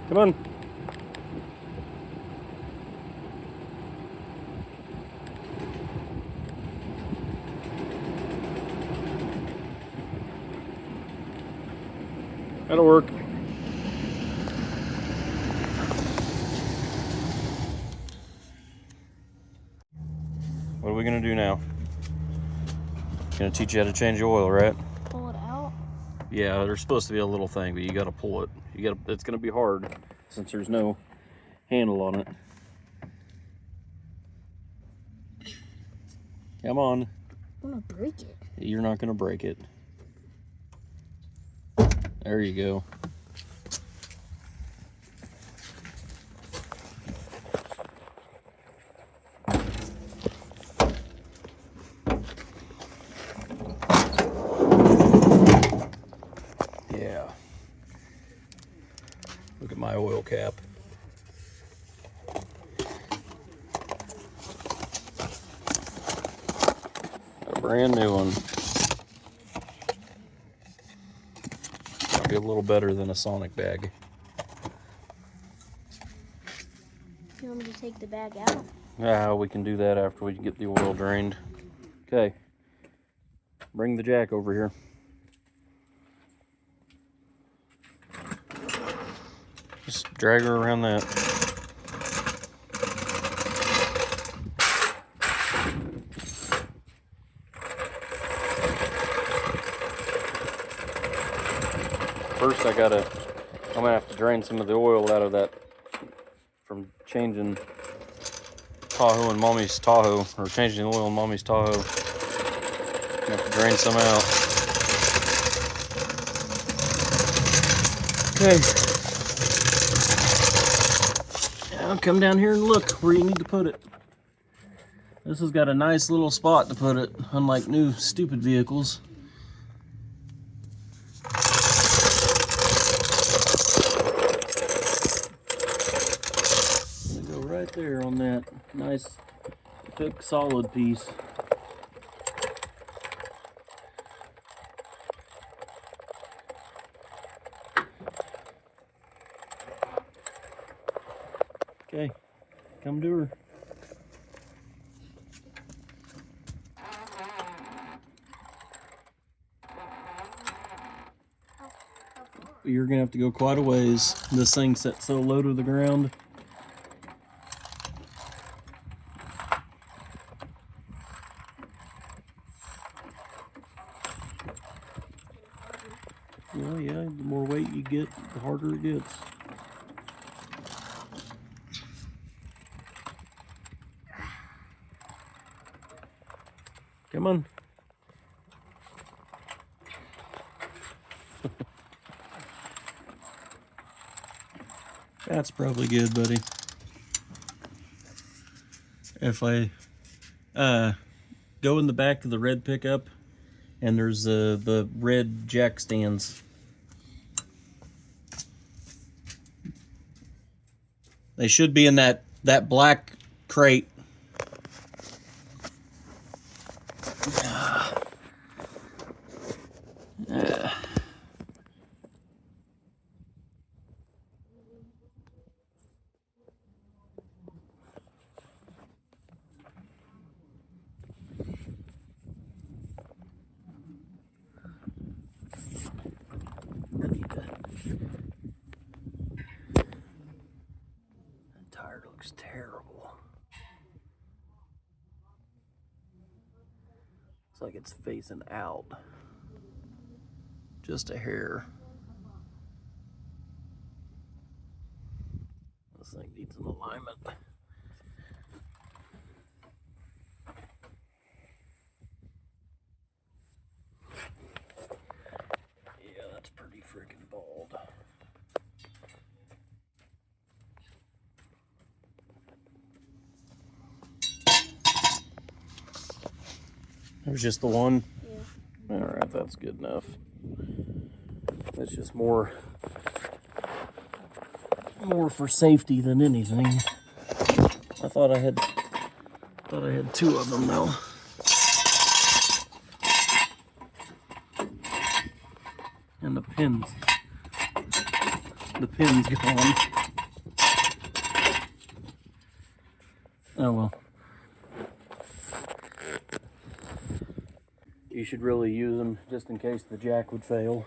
Come on. That'll work. What are we gonna do now? Gonna teach you how to change the oil, right? Pull it out? Yeah, there's supposed to be a little thing, but you gotta pull it. It's gonna be hard since there's no handle on it. Come on. I'm gonna break it. You're not gonna break it. There you go. Yeah. Look at my oil cap. Got a brand new one. Might be a little better than a Sonic bag. You want me to take the bag out? We can do that after we get the oil drained. Okay. Bring the jack over here. Just drag her around that. First I'm gonna have to drain some of the oil out of that from changing Tahoe and Mommy's Tahoe, or changing the oil in Mommy's Tahoe. I have to drain some out. Okay. Now come down here and look where you need to put it. This has got a nice little spot to put it, unlike new stupid vehicles. Go right there on that nice thick solid piece. Okay, come to her. You're gonna have to go quite a ways. This thing's set so low to the ground. Well, yeah, the more weight you get, the harder it gets. Come on. That's probably good, buddy. If I go in the back of the red pickup, and there's the red jack stands. They should be in that black crate. That tire looks terrible. It's like it's facing out. Just a hair. This thing needs an alignment. Yeah, that's pretty freaking bald. There's just the one? Yeah. Alright, that's good enough. It's just more for safety than anything. I thought I had two of them though. And the pins. The pin's gone. Oh well. You should really use them just in case the jack would fail.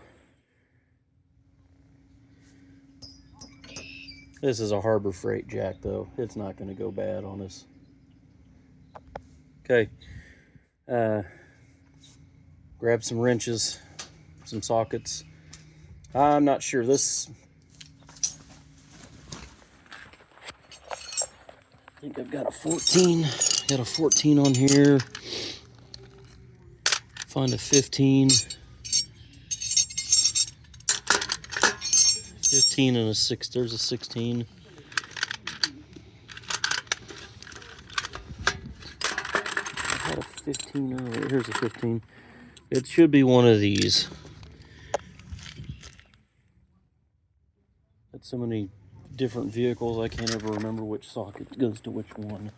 This is a Harbor Freight jack though. It's not going to go bad on us. Okay. Grab some wrenches, some sockets. I'm not sure this. I think I've got a 14. Got a 14 on here. Find a 15. 15 and a 6. There's a 16. I had a 15 earlier. Here's a 15. It should be one of these. Got so many different vehicles, I can't ever remember which socket goes to which one.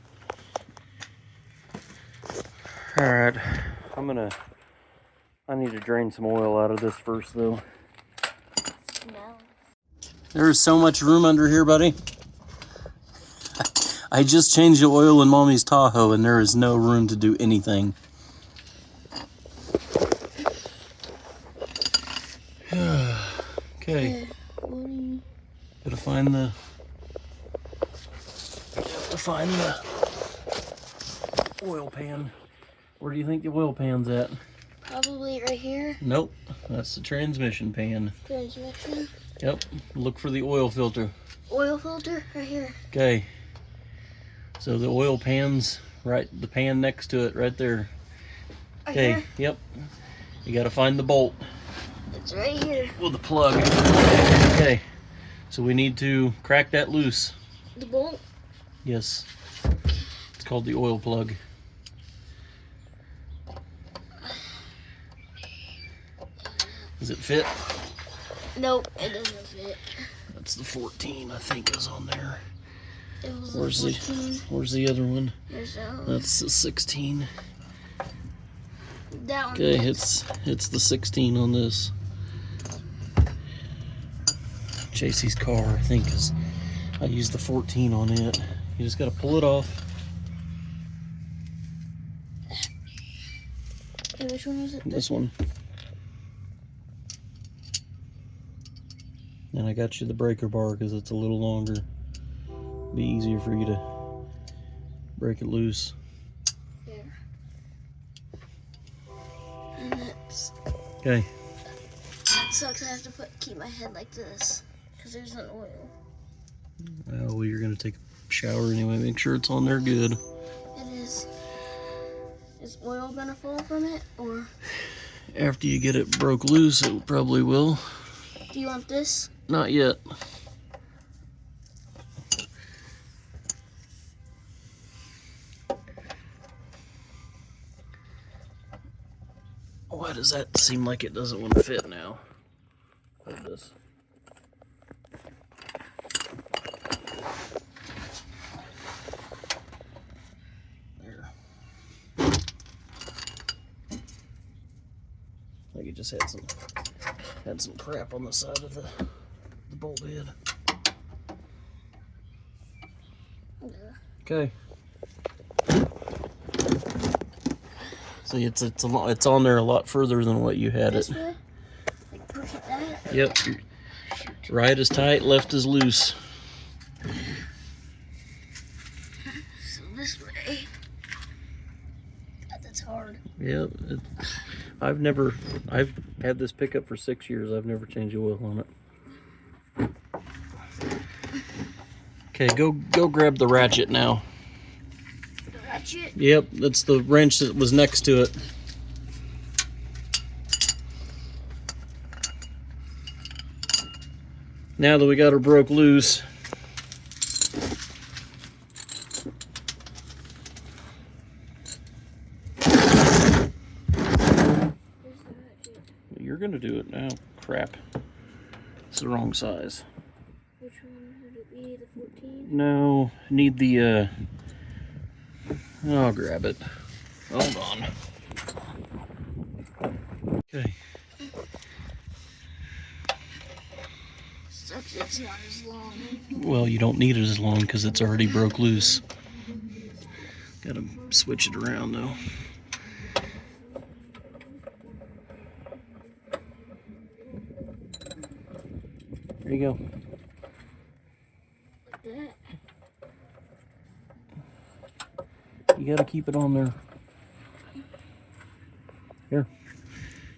Alright, I need to drain some oil out of this first though. There's so much room under here, buddy. I just changed the oil in Mommy's Tahoe and there is no room to do anything. Okay. Gotta find the oil pan. Where do you think the oil pan's at? Probably right here. Nope, that's the transmission pan. Transmission. Yep, look for the oil filter. Oil filter right here. Okay. So the oil pan's right, the pan next to it, right there. Right Okay, here? yep. You gotta find the bolt. It's right here. With the plug. Okay, so we need to crack that loose. The bolt? Yes. It's called the oil plug. Does it fit? Nope, it doesn't fit. That's the 14, I think, is on there. It was Where's the other one? There's That's the 16. that one. Okay, it's the 16 on this. JC's car, I think, is. I used the 14 on it. You just gotta pull it off. Okay, which one was it? This one. And I got you the breaker bar because it's a little longer. Be easier for you to break it loose. There. And that's. Okay. Sucks. I have to keep my head like this because there's an oil. Well, you're gonna take a shower anyway. Make sure it's on there good. It is. Is oil gonna fall from it, or? After you get it broke loose, it probably will. Do you want this? Not yet. Why does that seem like it doesn't want to fit now? Like this. There. Like it just had some crap on the side of the bolt head. Okay. See, it's on there a lot further than what you had This it. way? Like push it that? Yep. Right is tight, left is loose. So this way. God, that's hard. Yep. I've had this pickup for 6 years. I've never changed the oil on it. Okay, go grab the ratchet now. The ratchet? Yep, that's the wrench that was next to it. Now that we got her broke loose, you're gonna do it now. Crap. It's the wrong size. Which one would it be? The 14? No, need the, I'll grab it. Hold on. Okay. Except it's not as long. Well, you don't need it as long because it's already broke loose. Gotta switch it around though. There you go. Like that. You gotta keep it on there. Here.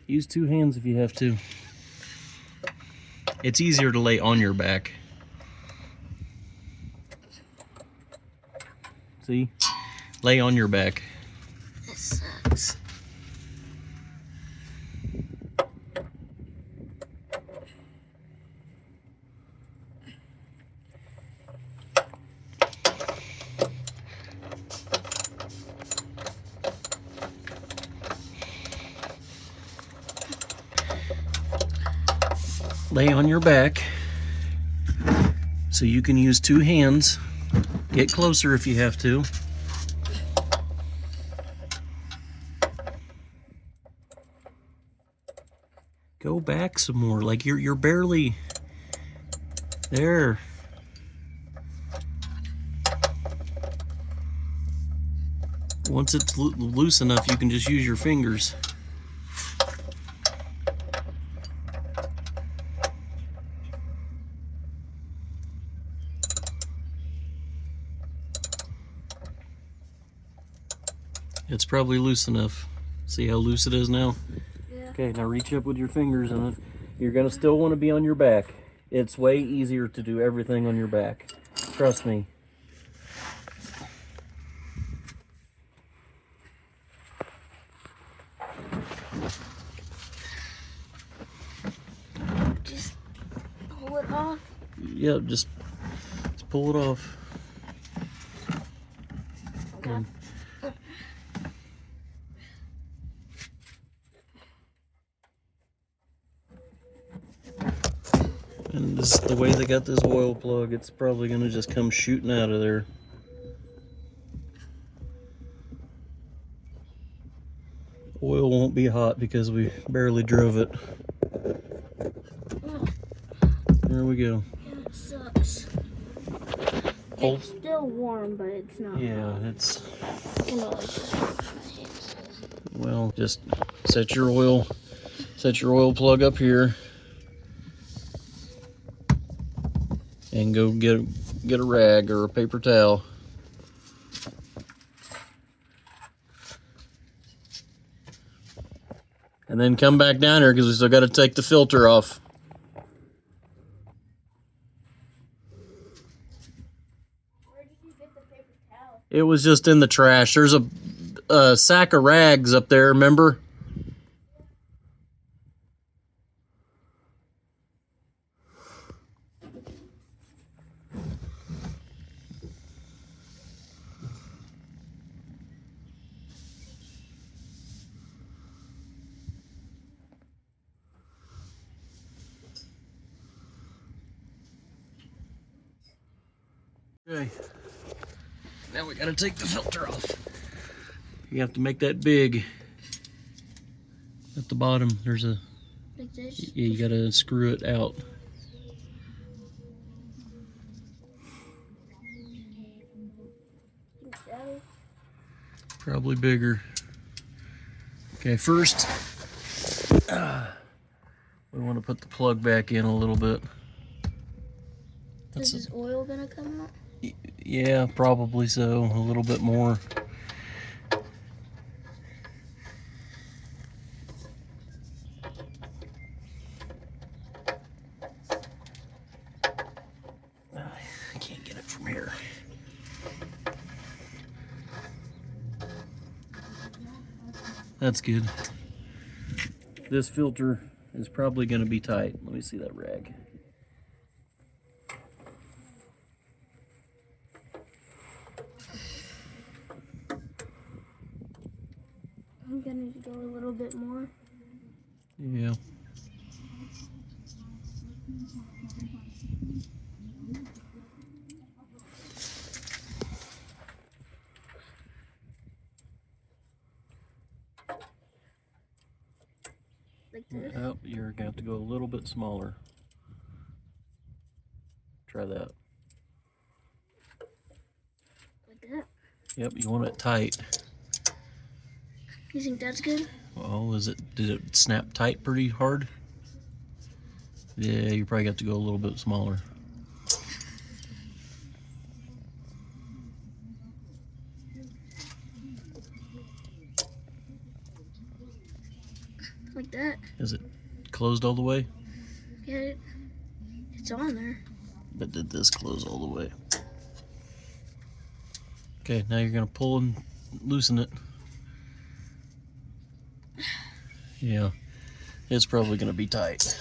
Use two hands if you have to. It's easier to lay on your back. See? Lay on your back. This sucks. Lay on your back so you can use two hands. Get closer if you have to. Go back some more, like you're barely there. Once it's loose enough, you can just use your fingers. It's probably loose enough. See how loose it is now? Yeah. Okay, now reach up with your fingers and you're gonna still want to be on your back. It's way easier to do everything on your back. Trust me. Just pull it off. Yeah, just pull it off. Okay. And this, the way they got this oil plug, it's probably gonna just come shooting out of there. Oil won't be hot because we barely drove it. There we go. Yeah, it sucks. Pull. It's still warm, but it's not. Yeah, it's, You know, like just wash my hands. well, just set your oil plug up here and go get a rag or a paper towel. And then come back down here because we still got to take the filter off. Where did you get the paper towel? It was just in the trash. There's a sack of rags up there, remember? Okay. Now we gotta take the filter off. You have to make that big. At the bottom, there's a, Like this? yeah, you gotta screw it out. Daddy? Probably bigger. Okay, first, we want to put the plug back in a little bit. Is this oil gonna come out? Yeah, probably so. A little bit more. I can't get it from here. That's good. This filter is probably going to be tight. Let me see that rag. I'm gonna go a little bit more. Yeah. Like this? Oh, you're going to have to go a little bit smaller. Try that. Like that. Yep, you want it tight. You think that's good? Well, did it snap tight pretty hard? Yeah, you probably got to go a little bit smaller. Like that. Is it closed all the way? Yeah, it's on there. But did this close all the way? Okay, now you're gonna pull and loosen it. Yeah, it's probably gonna be tight.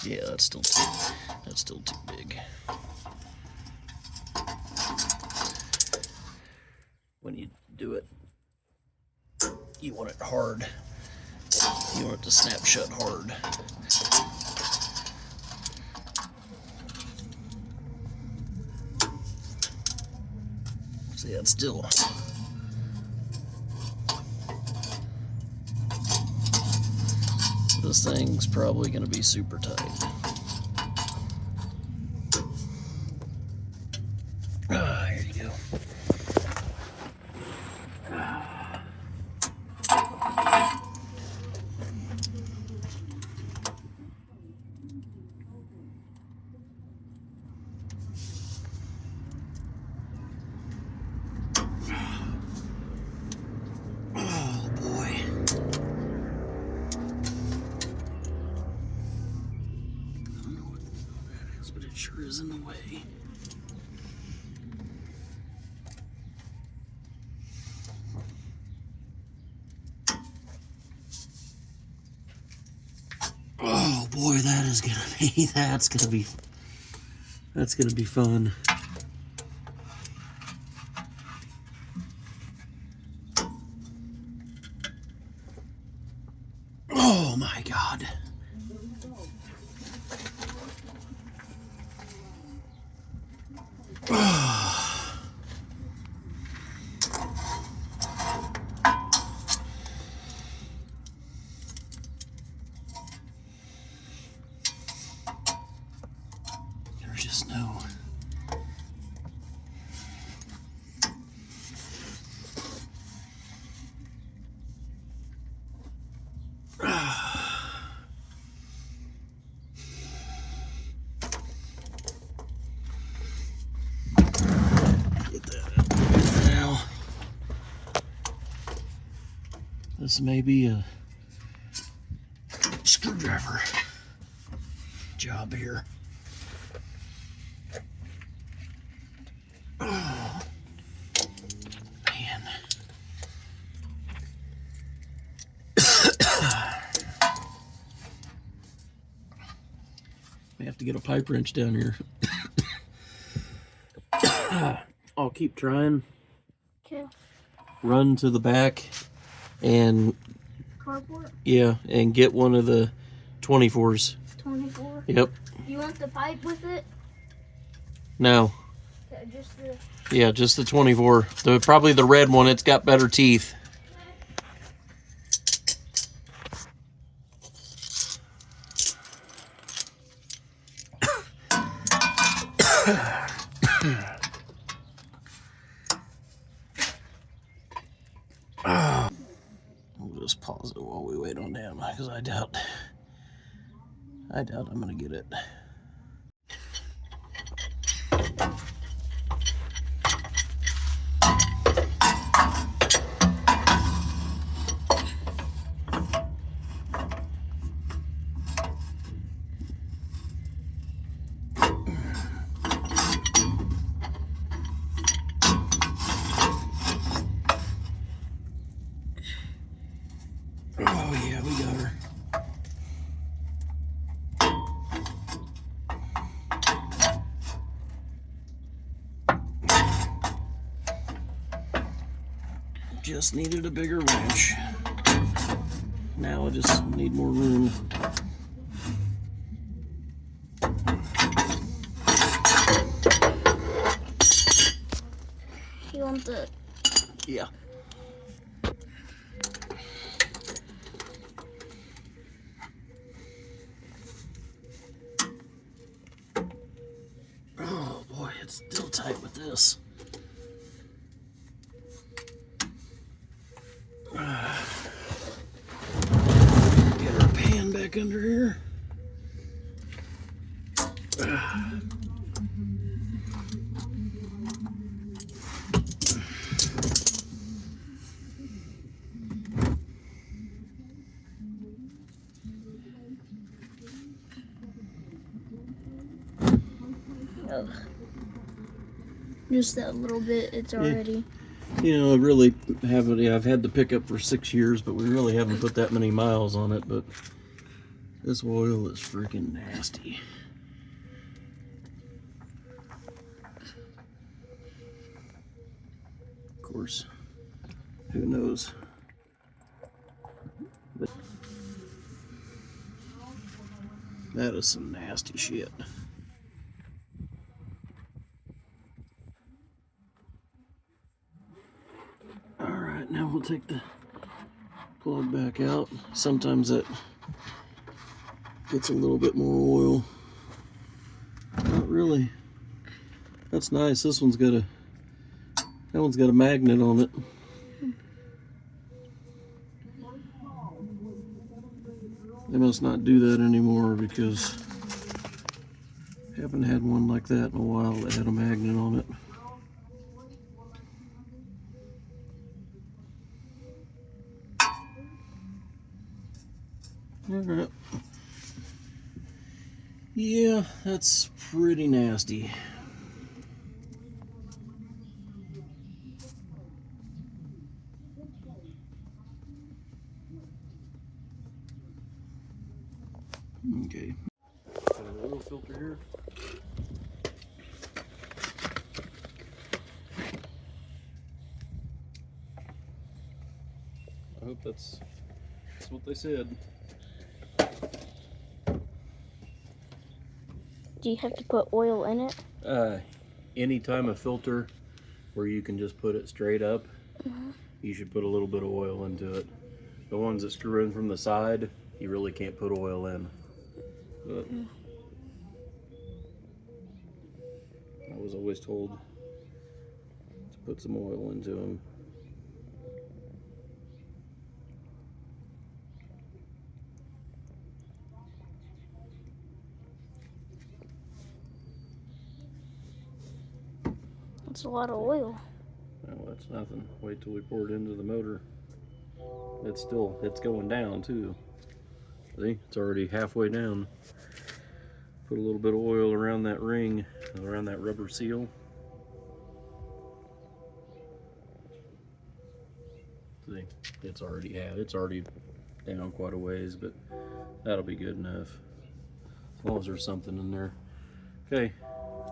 Yeah, that's still too big. When you do it, you want it hard. You want it to snap shut hard. See, it's still. This thing's probably going to be super tight. Here you go. Oh boy. I don't know what that is, but it sure is in the way. Oh boy, that's gonna be fun. Oh my God. There's just no. Get that now. This may be a screwdriver job here. Oh, man. May have to get a pipe wrench down here. I'll keep trying. Okay. Run to the back and Cardboard? yeah, and get one of the 24s. 24? Yep. You want the pipe with it? No. Okay, just the... Yeah, just the 24. Probably the red one. It's got better teeth. We'll just pause it while we wait on him, because I doubt I'm gonna get it. Oh yeah, we got her. Just needed a bigger wrench. Now I just need more room. You want the... Yeah. Still tight with this. Get our pan back under here. Ugh. Just that little bit, it's already. You know, I really haven't. Yeah, I've had the pickup for 6 years, but we really haven't put that many miles on it. But this oil is freaking nasty. Of course, who knows? But that is some nasty shit. Alright, now we'll take the plug back out. Sometimes that gets a little bit more oil. Not really. That's nice. That one's got a magnet on it. They must not do that anymore because I haven't had one like that in a while that had a magnet on it. Alright. Yeah, that's pretty nasty. Okay. Got an oil filter here. I hope that's what they said. Do you have to put oil in it? Anytime a filter where you can just put it straight up, you should put a little bit of oil into it. The ones that screw in from the side, you really can't put oil in. But I was always told to put some oil into them. That's a lot of oil. Well, that's nothing. Wait till we pour it into the motor. It's going down too. See, it's already halfway down. Put a little bit of oil around that ring, around that rubber seal. See, it's already down quite a ways, but that'll be good enough. As long as there's something in there. Okay,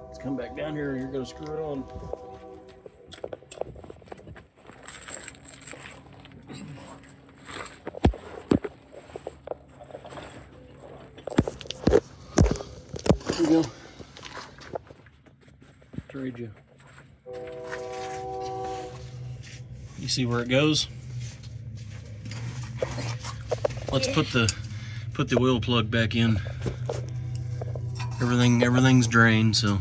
let's come back down here and you're gonna screw it on. There you go. Trade you. You see where it goes? Let's put the oil plug back in. Everything's drained, so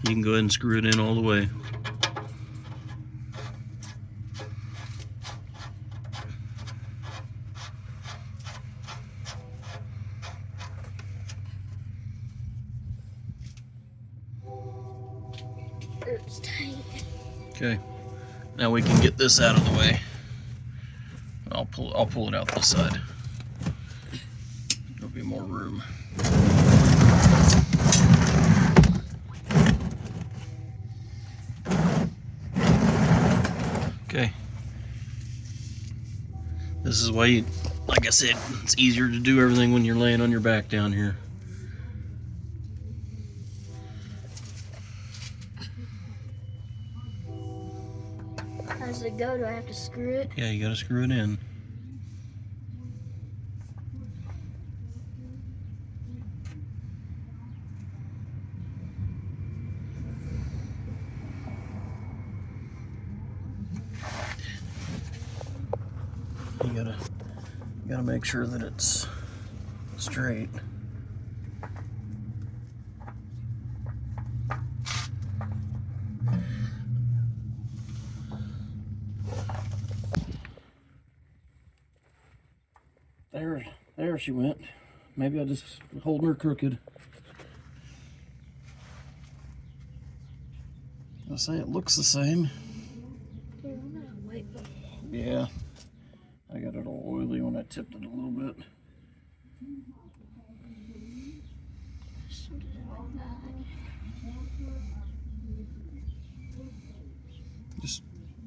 you can go ahead and screw it in all the way. It's tight. Okay, now we can get this out of the way. I'll pull it out this side. There'll be more room. Okay. This is why like I said, it's easier to do everything when you're laying on your back down here. How does it go? Do I have to screw it? Yeah, you gotta screw it in. You gotta make sure that it's straight. there she went. Maybe I just holding her crooked. I say it looks the same. Yeah. I got it all oily when I tipped it a little bit.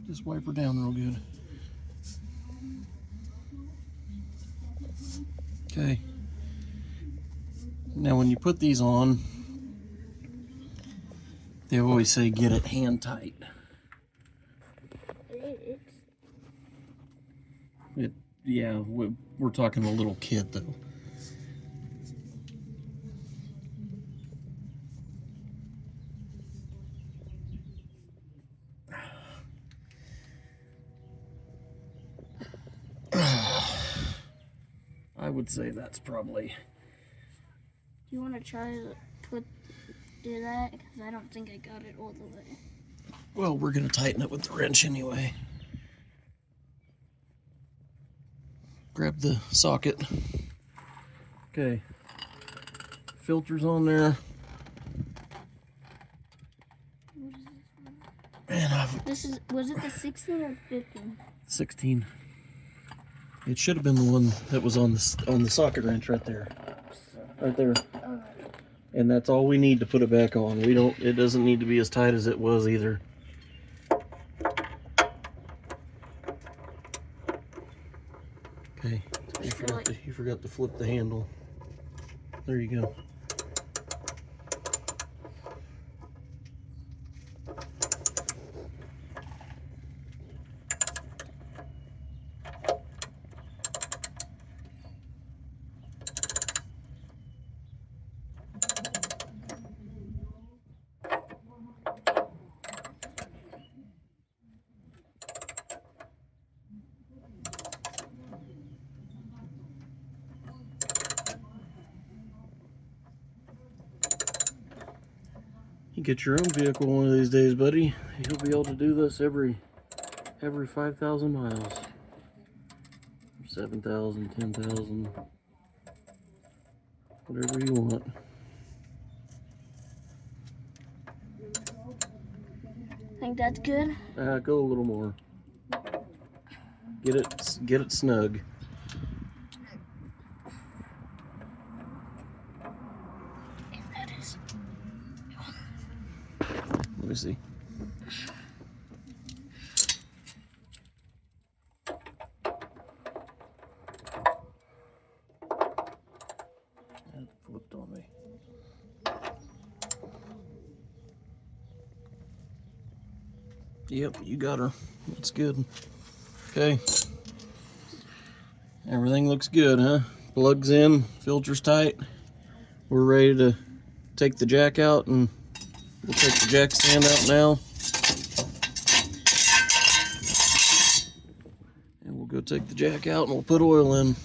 Just wipe her down real good. Okay. Now when you put these on, they always say get it hand tight. Yeah, we're talking a little kid though. I would say that's probably. Do you want to try to do that? Because I don't think I got it all the way. Well, we're gonna tighten it with the wrench anyway. Grab the socket. Okay. Filter's on there. Man, was it the 16 or 15? 16. It should have been the one that was on the socket wrench right there. Right there. Oh. And that's all we need to put it back on. It doesn't need to be as tight as it was either. Okay. You forgot to flip the handle. There you go. You get your own vehicle one of these days, buddy. You'll be able to do this every 5,000 miles. 7,000, 10,000. Whatever you want. Think that's good? Go a little more. Get it snug. Let me see. That flipped on me. Yep, you got her. That's good. Okay. Everything looks good, huh? Plugs in, filter's tight. We're ready to take the jack out, and we'll take the jack stand out now. And we'll go take the jack out and we'll put oil in.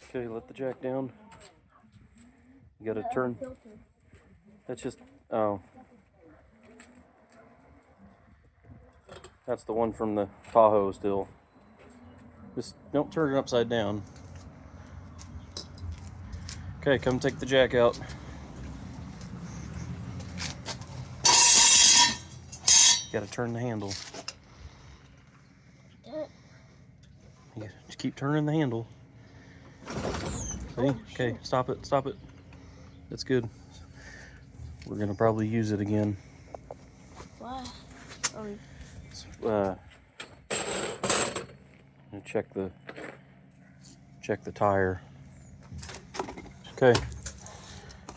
Okay, let the jack down. You gotta turn. That's just, oh. That's the one from the Tahoe still. Just don't turn it upside down. Okay, come take the jack out. Gotta turn the handle. Yeah, just keep turning the handle. See? Okay, stop it, stop it. That's good. We're gonna probably use it again. Why? Check the tire. Okay,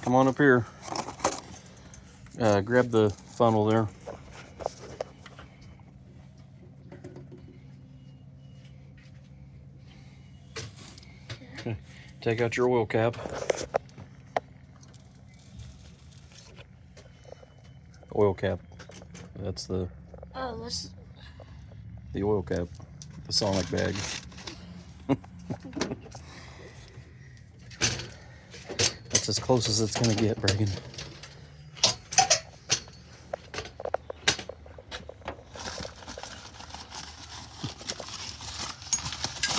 come on up here. Grab the funnel there. Okay. Take out your oil cap. Oil cap. That's the. Oh, that's the oil cap. The Sonic bag. That's as close as it's gonna get, Bragan.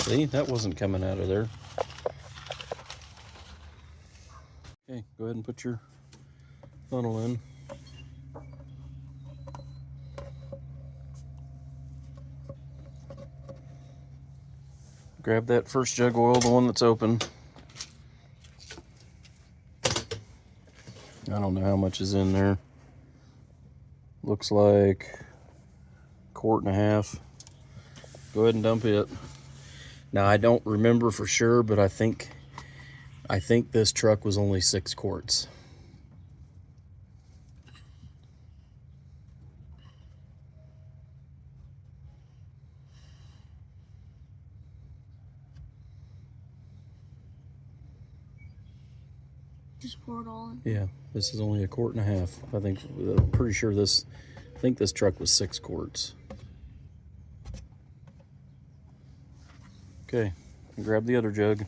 See, that wasn't coming out of there. Okay, go ahead and put your funnel in. Grab that first jug oil, the one that's open. I don't know how much is in there. Looks like 1.5 quarts. Go ahead and dump it. Now I don't remember for sure, but I think this truck was only 6 quarts. Just pour it all in. Yeah, this is only 1.5 quarts. I think, I'm pretty sure this, I think this truck was 6 quarts. Okay, grab the other jug.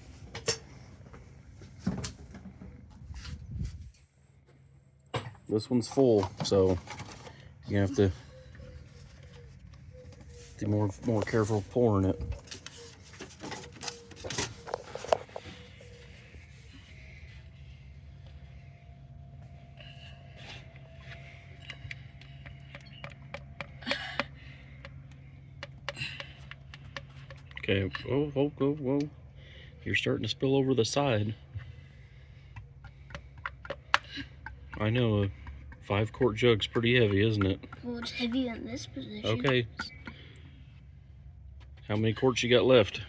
This one's full, so you have to be more careful pouring it. Okay, whoa. You're starting to spill over the side. I know, a 5-quart jug's pretty heavy, isn't it? Well, it's heavy in this position. Okay. How many quarts you got left?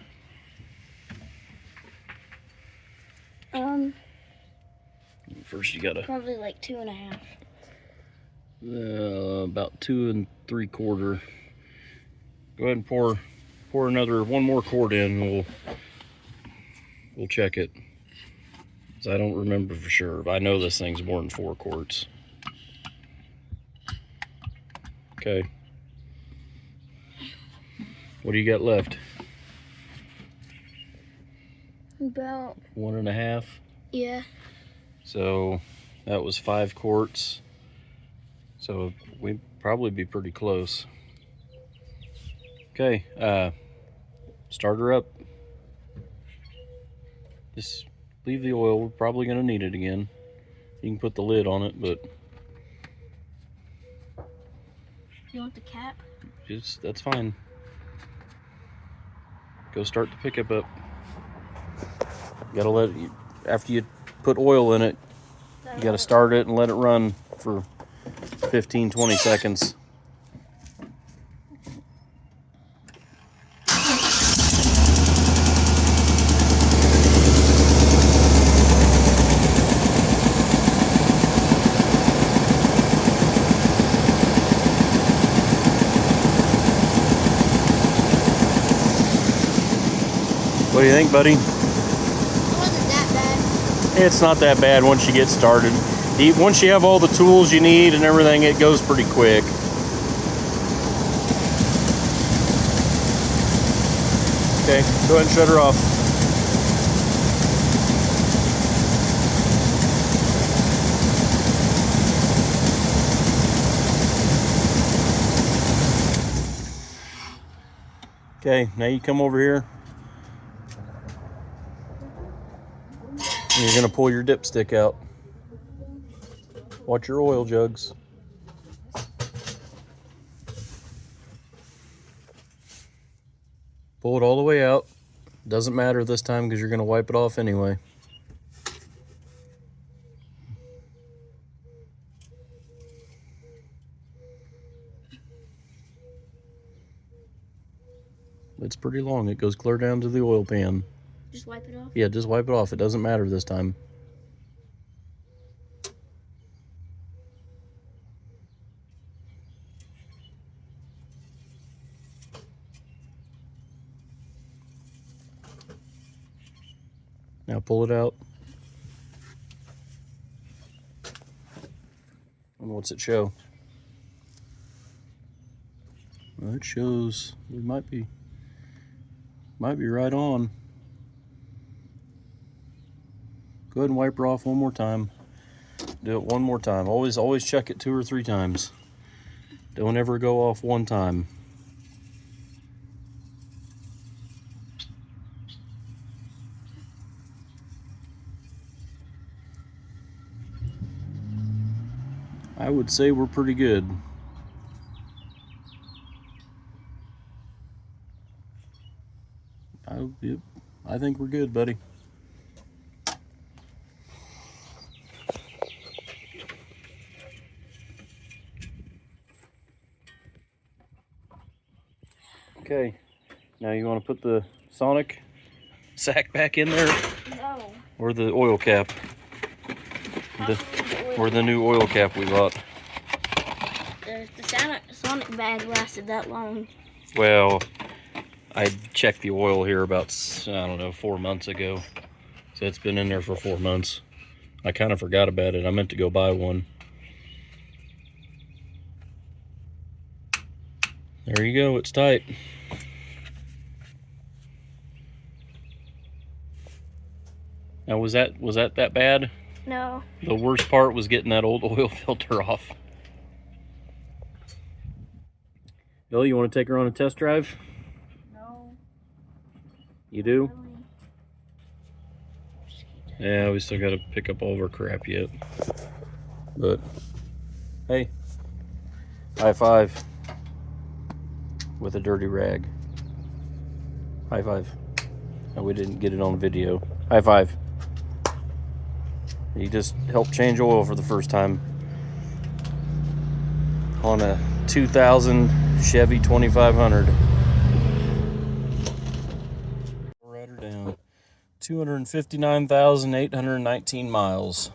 First you gotta... Probably like 2.5. About 2 3/4. Go ahead and pour one more quart in, and we'll check it. 'Cause I don't remember for sure, but I know this thing's more than 4 quarts. Okay. What do you got left? About 1.5. Yeah. So that was 5 quarts. So we'd probably be pretty close. Okay, start her up. Just leave the oil. We're probably gonna need it again. You can put the lid on it, but You want the cap? that's fine. Go start the pickup up. Gotta let it, after you put oil in it, you gotta start it and let it run for 15-20 seconds. What do you think, buddy? It wasn't that bad. It's not that bad once you get started. Once you have all the tools you need and everything, it goes pretty quick. Okay, go ahead and shut her off. Okay, now you come over here. And you're gonna pull your dipstick out. Watch your oil jugs. Pull it all the way out. Doesn't matter this time because you're gonna wipe it off anyway. It's pretty long. It goes clear down to the oil pan. Just wipe it off? Yeah, just wipe it off. It doesn't matter this time. Now pull it out. And what's it show? Well, it shows it might be right on. Go ahead and wipe her off one more time. Do it one more time. Always check it 2 or 3 times. Don't ever go off one time. I would say we're pretty good. Yep, I think we're good, buddy. Okay, now you want to put the Sonic sack back in there? No. Or the oil cap? Or the new oil cap we bought. The Sonic bag lasted that long. Well, I checked the oil here about, I don't know, 4 months ago. So it's been in there for 4 months. I kind of forgot about it. I meant to go buy one. There you go, it's tight. Now was that bad? No. The worst part was getting that old oil filter off. Billy, you want to take her on a test drive? No. You do? Really? Yeah, we still got to pick up all of our crap yet. But, hey, high five with a dirty rag. High five. No, we didn't get it on video. High five. You just helped change oil for the first time on a 2000 Chevy 2500. Rudder down. 259,819 miles.